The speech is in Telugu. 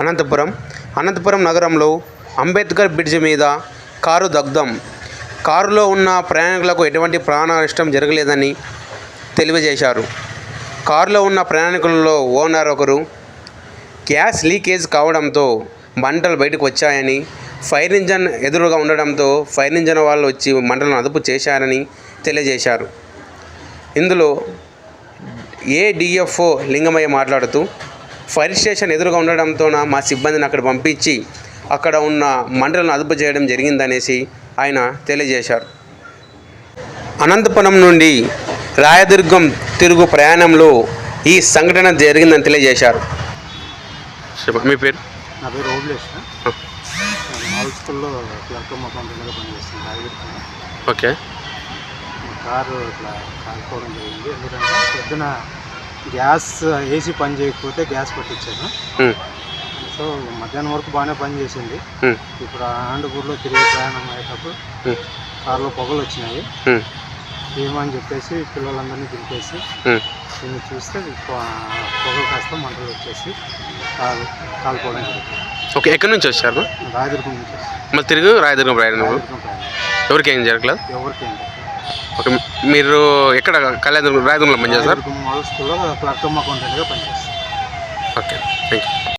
అనంతపురం నగరంలో అంబేద్కర్ బ్రిడ్జి మీద కారు దగ్ధం. కారులో ఉన్న ప్రయాణికులకు ఎటువంటి ప్రాణ నష్టం జరగలేదని తెలియజేశారు. కారులో ఉన్న ప్రయాణికులలో ఓనర్ ఒకరు గ్యాస్ లీకేజ్ కావడంతో మంటలు బయటకు వచ్చాయని, ఫైర్ ఇంజన్ ఎదురుగా ఉండడంతో ఫైర్ ఇంజన్ వాళ్ళు వచ్చి మంటలను అదుపు చేశారని తెలియజేశారు. ఇందులో ఏడిఎఫ్ఓ లింగమయ్య మాట్లాడుతూ, ఫైర్ స్టేషన్ ఎదురుగా ఉండడంతో మా సిబ్బందిని అక్కడ పంపించి అక్కడ ఉన్న మంటలను అదుపు చేయడం జరిగిందనేసి ఆయన తెలియజేశారు. అనంతపురం నుండి రాయదుర్గం తిరుగు ప్రయాణంలో ఈ సంఘటన జరిగిందని తెలియజేశారు. మీ పేరు? నా పేరు ఓబ్లేష్. మాల్ స్కూల్లో క్లర్క్ అకౌంటెంట్గా పనిచేస్తుంది రాయదుర్గం. ఓకే. కారు ఇట్లా కాలిపోవడం జరిగింది. ఎందుకంటే పొద్దున గ్యాస్ ఏసీ పని చేయకపోతే గ్యాస్ పట్టించాను. సో మధ్యాహ్నం వరకు బాగానే పని చేసింది. ఇప్పుడు అనంతపూర్లో తిరిగి ప్రయాణం అయ్యేటప్పుడు కారులో పొగలు వచ్చినాయి. ఏమని చెప్పేసి పిల్లలందరినీ పిలిపేసి దీన్ని చూస్తే పొగలు కాస్త మంటలు వచ్చేసి కాలిపోవడం జరిగింది. ఓకే. ఎక్కడి నుంచి వచ్చారు? రాయదుర్గం నుంచి. మళ్ళీ తిరిగి రాయదుర్గం ప్రయాణం. ఎవరికి ఏం జరగలేదు? ఎవరికి ఏం జరగలేదు. ఓకే. మీరు ఎక్కడ రాయదుర్గంలో పనిచేస్తారు? మాల్ స్కూల్లో క్లర్క్ అకౌంటెంట్గా పనిచేస్తారు. Okay, thank you.